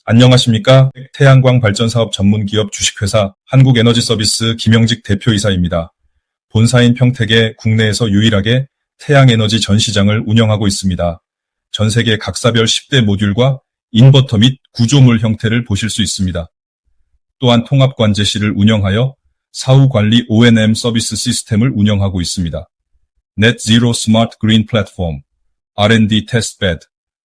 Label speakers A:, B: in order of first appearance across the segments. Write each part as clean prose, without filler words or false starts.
A: 안녕하십니까? 태양광 발전 사업 전문 기업 주식회사 한국에너지서비스 김영직 대표이사입니다. 본사인 평택에 국내에서 유일하게 태양에너지 전시장을 운영하고 있습니다. 전 세계 각사별 10대 모듈과 인버터 및 구조물 형태를 보실 수 있습니다. 또한 통합관제실을 운영하여 사후관리 O&M 서비스 시스템을 운영하고 있습니다. Net Zero Smart Green Platform, R&D Testbed,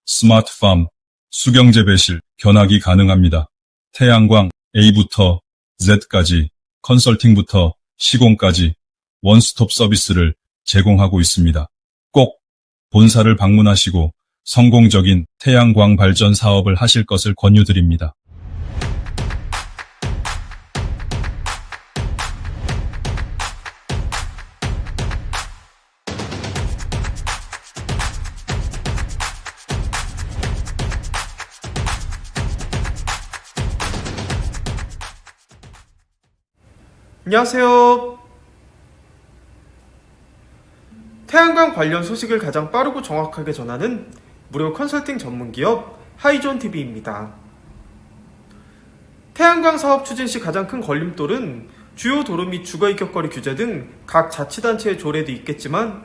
A: 스마트 팜, 수경재배실, 견학이 가능합니다. 태양광 A부터 Z까지, 컨설팅부터 시공까지 원스톱 서비스를 제공하고 있습니다. 꼭 본사를 방문하시고 성공적인 태양광 발전 사업을 하실 것을 권유드립니다.
B: 안녕하세요. 태양광 관련 소식을 가장 빠르고 정확하게 전하는 무료 컨설팅 전문기업 하이존TV입니다. 태양광 사업 추진 시 가장 큰 걸림돌은 주요 도로 및 주거이격거리 규제 등 각 자치단체의 조례도 있겠지만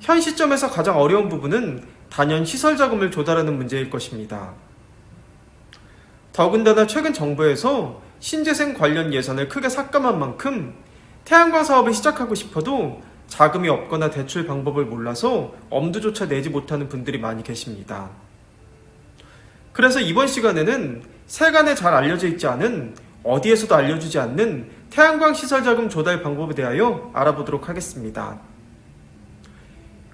B: 현 시점에서 가장 어려운 부분은 단연 시설 자금을 조달하는 문제일 것입니다. 더군다나 최근 정부에서 신재생 관련 예산을 크게 삭감한 만큼 태양광 사업을 시작하고 싶어도 자금이 없거나 대출 방법을 몰라서 엄두조차 내지 못하는 분들이 많이 계십니다. 그래서 이번 시간에는 세간에 잘 알려져 있지 않은, 어디에서도 알려주지 않는 태양광 시설 자금 조달 방법에 대하여 알아보도록 하겠습니다.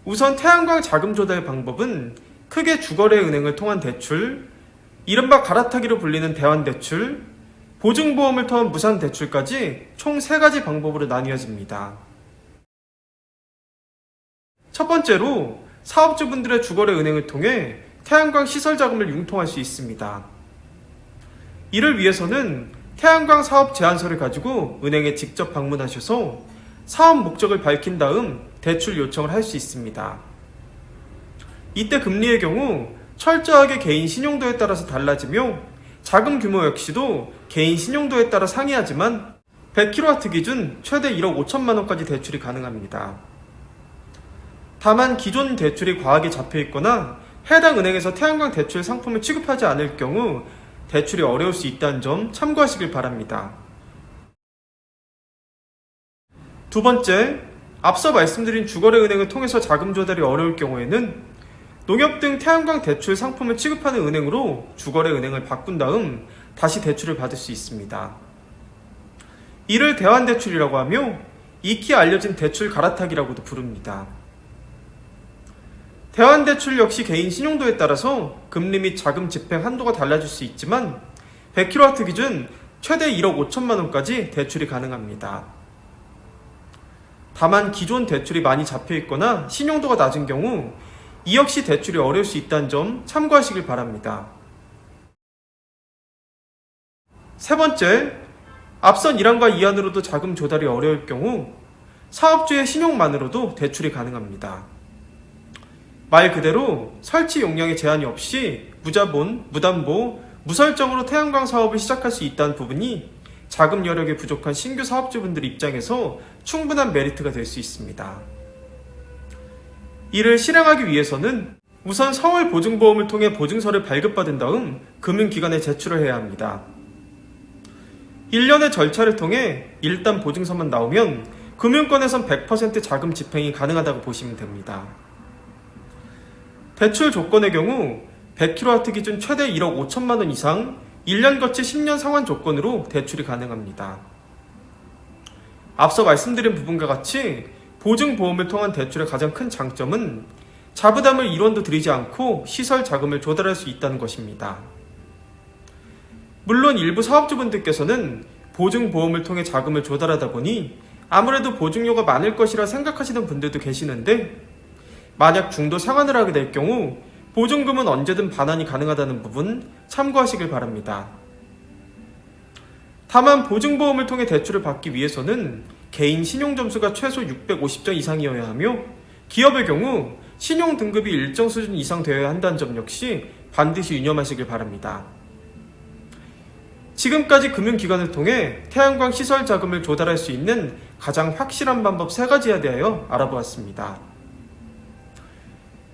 B: 우선 태양광 자금 조달 방법은 크게 주거래은행을 통한 대출, 이른바 갈아타기로 불리는 대환대출, 보증보험을 통한 무산대출까지 총 3가지 방법으로 나뉘어집니다. 첫 번째로 사업주분들의 주거래은행을 통해 태양광 시설 자금을 융통할 수 있습니다. 이를 위해서는 태양광 사업 제안서를 가지고 은행에 직접 방문하셔서 사업 목적을 밝힌 다음 대출 요청을 할 수 있습니다. 이때 금리의 경우 철저하게 개인 신용도에 따라서 달라지며 자금 규모 역시도 개인 신용도에 따라 상이하지만 100kW 기준 최대 1억 5천만 원까지 대출이 가능합니다. 다만 기존 대출이 과하게 잡혀 있거나 해당 은행에서 태양광 대출 상품을 취급하지 않을 경우 대출이 어려울 수 있다는 점 참고하시길 바랍니다. 두 번째, 앞서 말씀드린 주거래은행을 통해서 자금 조달이 어려울 경우에는 농협 등 태양광 대출 상품을 취급하는 은행으로 주거래은행을 바꾼 다음 다시 대출을 받을 수 있습니다. 이를 대환대출이라고 하며 익히 알려진 대출 갈아타기라고도 부릅니다. 대환대출 역시 개인 신용도에 따라서 금리 및 자금 집행 한도가 달라질 수 있지만 100kW 기준 최대 1억 5천만 원까지 대출이 가능합니다. 다만 기존 대출이 많이 잡혀 있거나 신용도가 낮은 경우 이 역시 대출이 어려울 수 있다는 점 참고하시길 바랍니다. 세 번째, 앞선 1항과 2항으로도 자금 조달이 어려울 경우 사업주의 신용만으로도 대출이 가능합니다. 말 그대로 설치 용량에 제한이 없이 무자본, 무담보, 무설정으로 태양광 사업을 시작할 수 있다는 부분이 자금 여력이 부족한 신규 사업주분들 입장에서 충분한 메리트가 될 수 있습니다. 이를 실행하기 위해서는 우선 서울 보증보험을 통해 보증서를 발급받은 다음 금융기관에 제출을 해야 합니다. 1년의 절차를 통해 일단 보증서만 나오면 금융권에선 100% 자금 집행이 가능하다고 보시면 됩니다. 대출 조건의 경우 100kW 기준 최대 1억 5천만 원 이상 1년 거치 10년 상환 조건으로 대출이 가능합니다. 앞서 말씀드린 부분과 같이 보증보험을 통한 대출의 가장 큰 장점은 자부담을 1원도 들이지 않고 시설 자금을 조달할 수 있다는 것입니다. 물론 일부 사업주분들께서는 보증보험을 통해 자금을 조달하다 보니 아무래도 보증료가 많을 것이라 생각하시는 분들도 계시는데 만약 중도 상환을 하게 될 경우 보증금은 언제든 반환이 가능하다는 부분 참고하시길 바랍니다. 다만 보증보험을 통해 대출을 받기 위해서는 개인 신용점수가 최소 650점 이상이어야 하며 기업의 경우 신용등급이 일정 수준 이상 되어야 한다는 점 역시 반드시 유념하시길 바랍니다. 지금까지 금융기관을 통해 태양광 시설 자금을 조달할 수 있는 가장 확실한 방법 3가지에 대하여 알아보았습니다.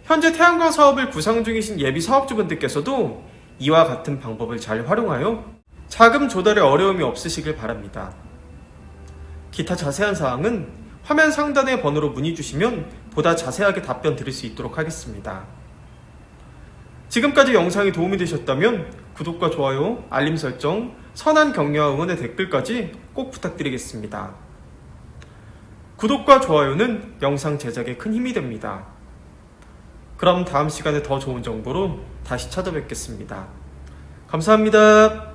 B: 현재 태양광 사업을 구상 중이신 예비 사업주분들께서도 이와 같은 방법을 잘 활용하여 자금 조달에 어려움이 없으시길 바랍니다. 기타 자세한 사항은 화면 상단의 번호로 문의 주시면 보다 자세하게 답변 드릴 수 있도록 하겠습니다. 지금까지 영상이 도움이 되셨다면 구독과 좋아요, 알림 설정, 선한 격려와 응원의 댓글까지 꼭 부탁드리겠습니다. 구독과 좋아요는 영상 제작에 큰 힘이 됩니다. 그럼 다음 시간에 더 좋은 정보로 다시 찾아뵙겠습니다. 감사합니다.